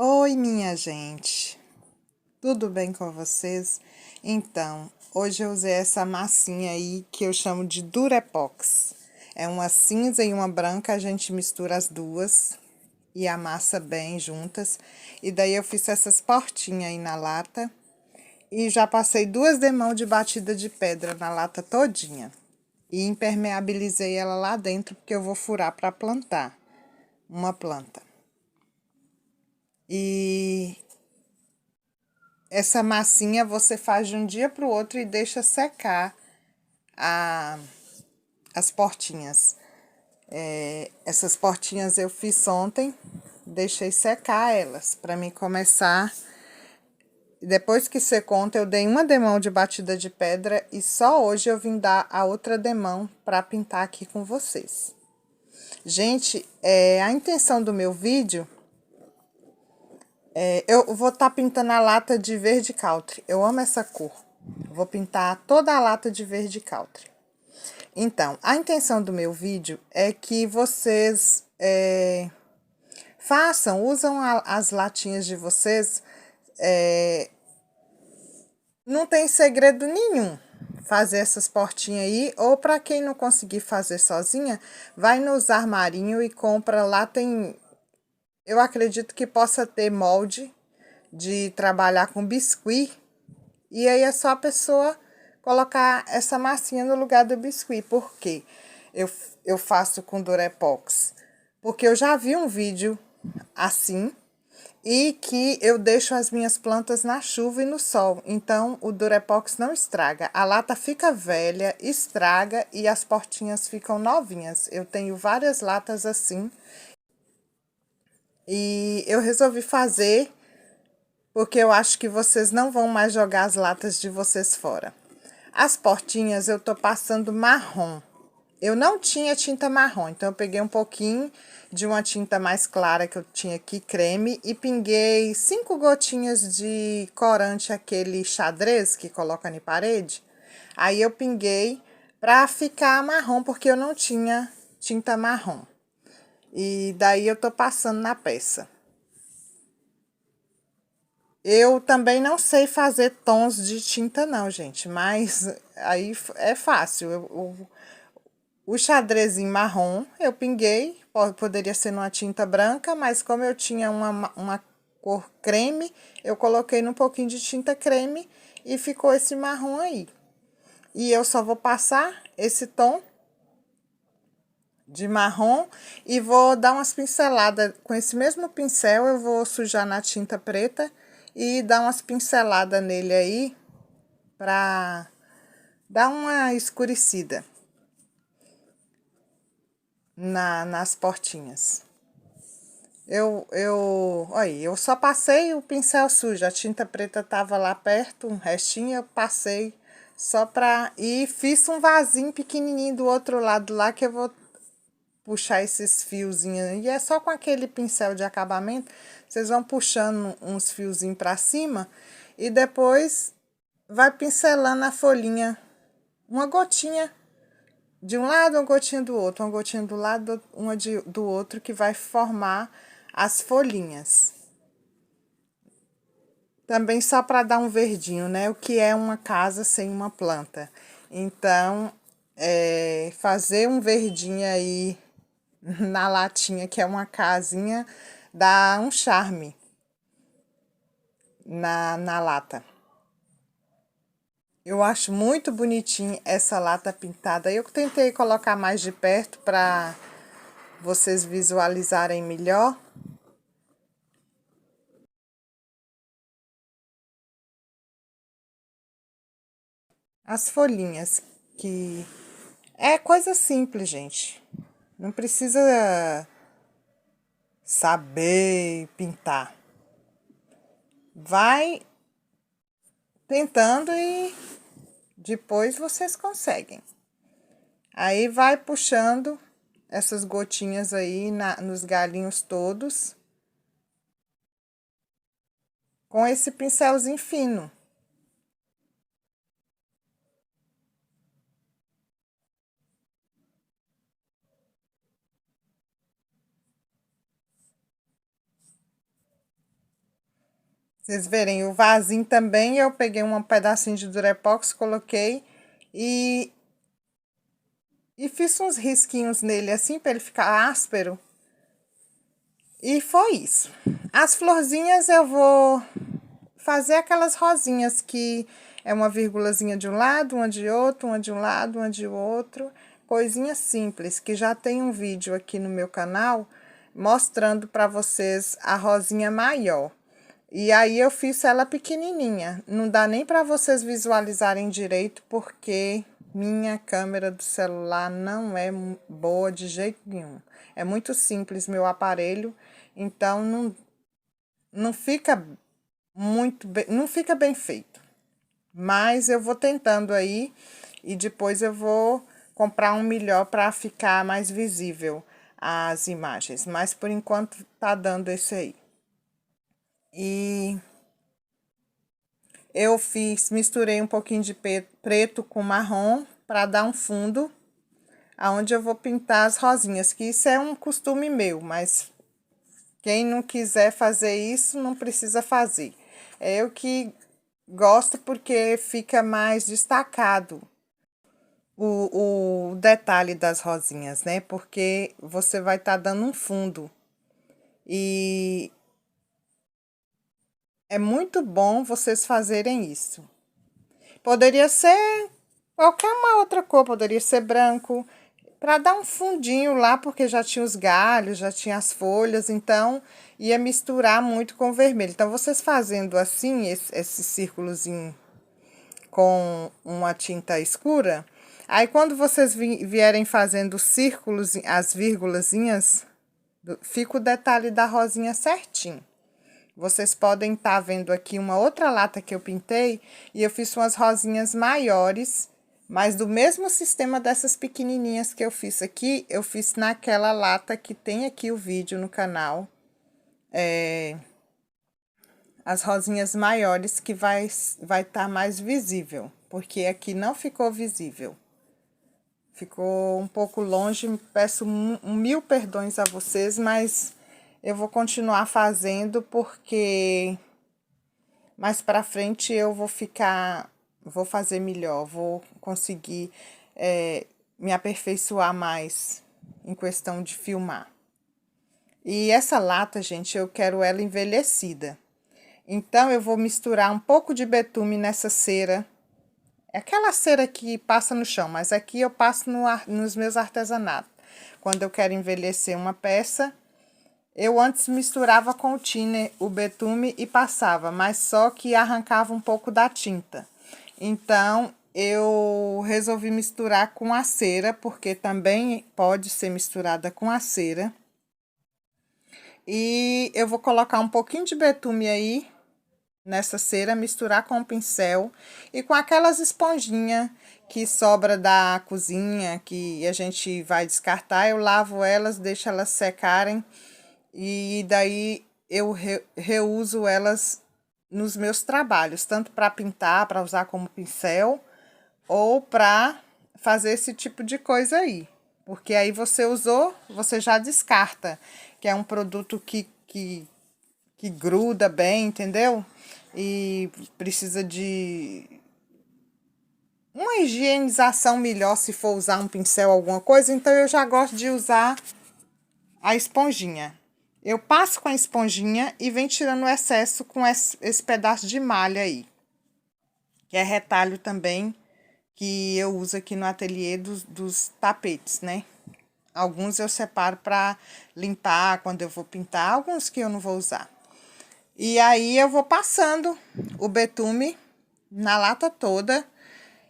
Oi, minha gente, tudo bem com vocês? Então, hoje eu usei essa massinha aí que eu chamo de Durepox. É uma cinza e uma branca, a gente mistura as duas e amassa bem juntas. E daí eu fiz essas portinhas aí na lata e já passei 2 demãos de batida de pedra na lata todinha. E impermeabilizei ela lá dentro porque eu vou furar para plantar uma planta. E essa massinha você faz de um dia para o outro e deixa secar a, as portinhas. Essas portinhas eu fiz ontem, deixei secar elas para mim começar. Depois que secou ontem, eu dei uma demão de batida de pedra e só hoje eu vim dar a outra demão para pintar aqui com vocês. Gente, a intenção do meu vídeo eu vou estar pintando a lata de verde country. Eu amo essa cor. Vou pintar toda a lata de verde country. Então, a intenção do meu vídeo é que vocês usam as latinhas de vocês. Não tem segredo nenhum fazer essas portinhas aí. Ou para quem não conseguir fazer sozinha, vai nos armarinhos e compra. Lá tem, eu acredito que possa ter molde de trabalhar com biscuit. E aí é só a pessoa colocar essa massinha no lugar do biscuit. Por quê? Eu faço com Durepox. Porque eu já vi um vídeo assim e que eu deixo as minhas plantas na chuva e no sol. Então o Durepox não estraga. A lata fica velha, estraga e as portinhas ficam novinhas. Eu tenho várias latas assim. E eu resolvi fazer porque eu acho que vocês não vão mais jogar as latas de vocês fora. As portinhas eu tô passando marrom. Eu não tinha tinta marrom, então eu peguei um pouquinho de uma tinta mais clara que eu tinha aqui, creme, e pinguei 5 gotinhas de corante, aquele xadrez que coloca na parede. Aí eu pinguei pra ficar marrom, porque eu não tinha tinta marrom. E daí eu tô passando na peça. Eu também não sei fazer tons de tinta não, gente, mas aí é fácil. O xadrezinho marrom eu pinguei, poderia ser numa tinta branca, mas como eu tinha uma cor creme, eu coloquei num pouquinho de tinta creme e ficou esse marrom aí. E eu só vou passar esse tom de marrom e vou dar umas pinceladas. Com esse mesmo pincel eu vou sujar na tinta preta e dar umas pinceladas nele aí pra dar uma escurecida nas portinhas. Olha, eu só passei o pincel sujo, a tinta preta tava lá perto, um restinho, eu passei só pra... E fiz um vasinho pequenininho do outro lado lá, que eu vou puxar esses fiozinhos. E é só com aquele pincel de acabamento, vocês vão puxando uns fiozinhos pra cima e depois vai pincelando a folhinha, uma gotinha de um lado, uma gotinha do outro, uma gotinha do lado, do outro, que vai formar as folhinhas. Também só para dar um verdinho, né? O que é uma casa sem uma planta. Então, fazer um verdinho aí na latinha, que é uma casinha, dá um charme na lata. Eu acho muito bonitinho essa lata pintada. Eu tentei colocar mais de perto para vocês visualizarem melhor. As folhinhas, que é coisa simples, gente. Não precisa saber pintar. Vai tentando e depois vocês conseguem. Aí vai puxando essas gotinhas aí nos galinhos todos com esse pincelzinho fino. Vocês verem, o vasinho também eu peguei um pedacinho de Durepox, coloquei e, e fiz uns risquinhos nele assim para ele ficar áspero. E foi isso. As florzinhas eu vou fazer aquelas rosinhas que é uma vírgulazinha de um lado, uma de outro, uma de um lado, uma de outro. Coisinha simples, que já tem um vídeo aqui no meu canal mostrando para vocês a rosinha maior. E aí eu fiz ela pequenininha. Não dá nem para vocês visualizarem direito, porque minha câmera do celular não é boa de jeito nenhum. É muito simples meu aparelho, então não fica não fica bem feito. Mas eu vou tentando aí e depois eu vou comprar um melhor para ficar mais visível as imagens. Mas por enquanto tá dando esse aí. E eu misturei um pouquinho de preto com marrom para dar um fundo, aonde eu vou pintar as rosinhas, que isso é um costume meu, mas quem não quiser fazer isso, não precisa fazer. É eu que gosto porque fica mais destacado o detalhe das rosinhas, né? Porque você vai estar dando um fundo. E é muito bom vocês fazerem isso. Poderia ser qualquer uma outra cor, poderia ser branco, para dar um fundinho lá, porque já tinha os galhos, já tinha as folhas, então ia misturar muito com o vermelho. Então, vocês fazendo assim, esse círculozinho com uma tinta escura, aí quando vocês vierem fazendo os círculos, as vírgulazinhas, fica o detalhe da rosinha certinho. Vocês podem estar vendo aqui uma outra lata que eu pintei e eu fiz umas rosinhas maiores, mas do mesmo sistema dessas pequenininhas que eu fiz aqui, eu fiz naquela lata que tem aqui o vídeo no canal. As rosinhas maiores que vai estar mais visível, porque aqui não ficou visível. Ficou um pouco longe, peço mil perdões a vocês, mas eu vou continuar fazendo porque mais para frente eu vou fazer melhor, vou conseguir me aperfeiçoar mais em questão de filmar. E essa lata, gente, eu quero ela envelhecida. Então, eu vou misturar um pouco de betume nessa cera. É aquela cera que passa no chão, mas aqui eu passo nos meus artesanatos. Quando eu quero envelhecer uma peça, eu antes misturava com o thinner o betume e passava, mas só que arrancava um pouco da tinta. Então, eu resolvi misturar com a cera, porque também pode ser misturada com a cera. E eu vou colocar um pouquinho de betume aí nessa cera, misturar com o pincel e com aquelas esponjinhas que sobra da cozinha, que a gente vai descartar, eu lavo elas, deixo elas secarem e daí eu reuso elas nos meus trabalhos, tanto para pintar, para usar como pincel, ou para fazer esse tipo de coisa aí. Porque aí você usou, você já descarta, que é um produto que gruda bem, entendeu? E precisa de uma higienização melhor se for usar um pincel, alguma coisa. Então, eu já gosto de usar a esponjinha. Eu passo com a esponjinha e venho tirando o excesso com esse pedaço de malha aí. Que é retalho também, que eu uso aqui no ateliê dos tapetes, né? Alguns eu separo para limpar quando eu vou pintar, alguns que eu não vou usar. E aí eu vou passando o betume na lata toda.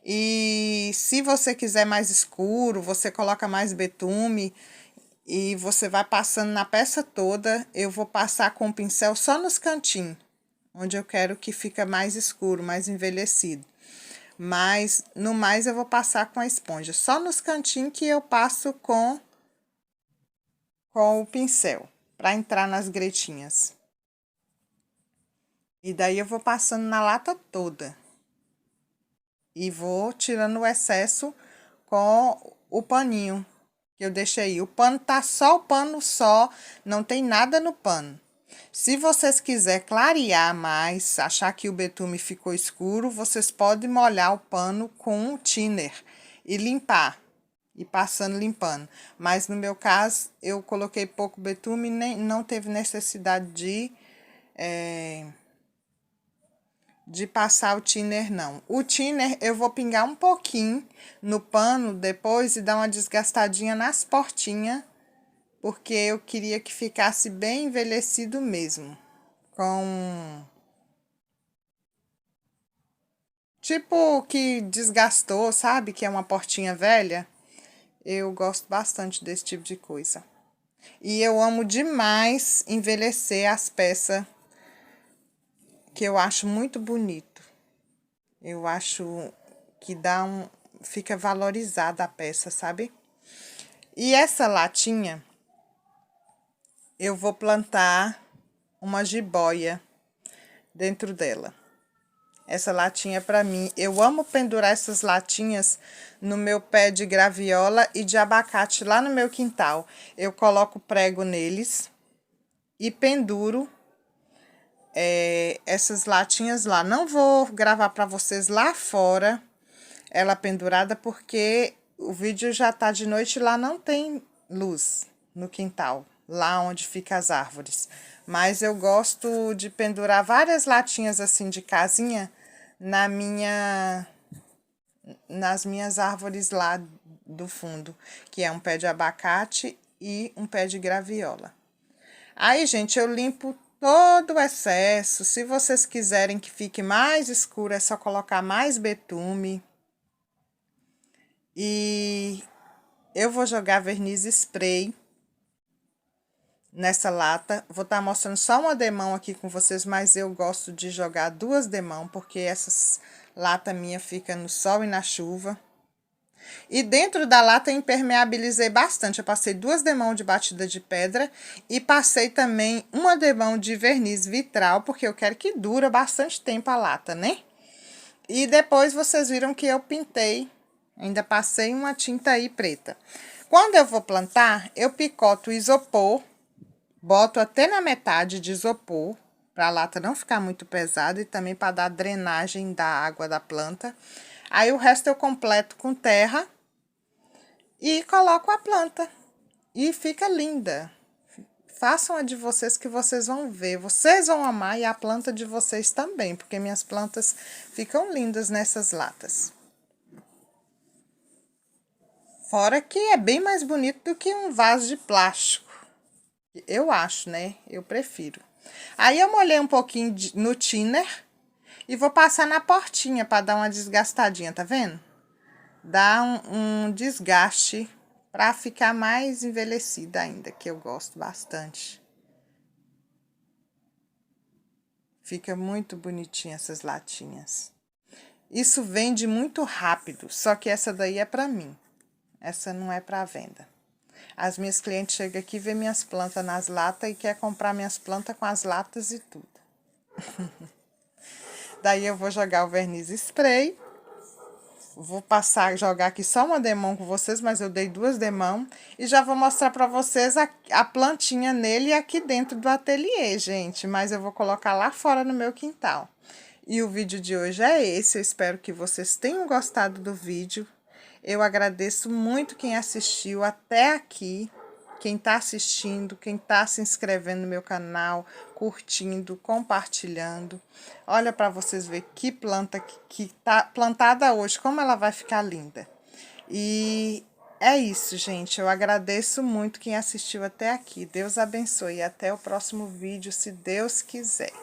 E se você quiser mais escuro, você coloca mais betume e você vai passando na peça toda. Eu vou passar com o pincel só nos cantinhos, onde eu quero que fica mais escuro, mais envelhecido. Mas no mais eu vou passar com a esponja, só nos cantinhos que eu passo com o pincel, para entrar nas gretinhas. E daí eu vou passando na lata toda. E vou tirando o excesso com o paninho que eu deixei aí. O pano tá só o pano só, não tem nada no pano. Se vocês quiserem clarear mais, achar que o betume ficou escuro, vocês podem molhar o pano com o thinner e limpar, e passando limpando. Mas no meu caso, eu coloquei pouco betume e não teve necessidade de passar o thinner, não. O thinner eu vou pingar um pouquinho no pano depois e dar uma desgastadinha nas portinhas, porque eu queria que ficasse bem envelhecido mesmo. Com tipo que desgastou, sabe? Que é uma portinha velha. Eu gosto bastante desse tipo de coisa. E eu amo demais envelhecer as peças, que eu acho muito bonito. Eu acho que fica valorizada a peça, sabe? E essa latinha, eu vou plantar uma jiboia dentro dela. Essa latinha para mim, eu amo pendurar essas latinhas no meu pé de graviola e de abacate lá no meu quintal. Eu coloco prego neles e penduro essas latinhas lá. Não vou gravar para vocês lá fora ela pendurada, porque o vídeo já tá de noite e lá não tem luz no quintal, lá onde ficam as árvores. Mas eu gosto de pendurar várias latinhas assim de casinha nas minhas árvores lá do fundo, que é um pé de abacate e um pé de graviola. Aí, gente, eu limpo todo o excesso. Se vocês quiserem que fique mais escuro, é só colocar mais betume. E eu vou jogar verniz spray nessa lata. Vou estar mostrando só uma demão aqui com vocês, mas eu gosto de jogar 2 demão, porque essas lata minha fica no sol e na chuva. E dentro da lata eu impermeabilizei bastante. Eu passei 2 demão de batida de pedra e passei também uma demão de verniz vitral, porque eu quero que dure bastante tempo a lata, né? E depois vocês viram que eu pintei, ainda passei uma tinta aí preta. Quando eu vou plantar, eu picoto o isopor, boto até na metade de isopor, para a lata não ficar muito pesada e também para dar drenagem da água da planta. Aí o resto eu completo com terra e coloco a planta. E fica linda. Façam a de vocês que vocês vão ver. Vocês vão amar e a planta de vocês também, porque minhas plantas ficam lindas nessas latas. Fora que é bem mais bonito do que um vaso de plástico. Eu acho, né? Eu prefiro. Aí eu molhei um pouquinho no thinner e vou passar na portinha para dar uma desgastadinha, tá vendo? Dá um desgaste para ficar mais envelhecida ainda, que eu gosto bastante. Fica muito bonitinha essas latinhas. Isso vende muito rápido, só que essa daí é para mim. Essa não é para venda. As minhas clientes chegam aqui, vê minhas plantas nas latas e quer comprar minhas plantas com as latas e tudo. Daí eu vou jogar o verniz spray. Vou jogar aqui só uma demão com vocês, mas eu dei 2 demão. E já vou mostrar pra vocês a plantinha nele aqui dentro do ateliê, gente. Mas eu vou colocar lá fora no meu quintal. E o vídeo de hoje é esse. Eu espero que vocês tenham gostado do vídeo. Eu agradeço muito quem assistiu até aqui. Quem tá assistindo, quem tá se inscrevendo no meu canal, curtindo, compartilhando. Olha para vocês verem que planta que tá plantada hoje, como ela vai ficar linda. E é isso, gente. Eu agradeço muito quem assistiu até aqui. Deus abençoe e até o próximo vídeo, se Deus quiser.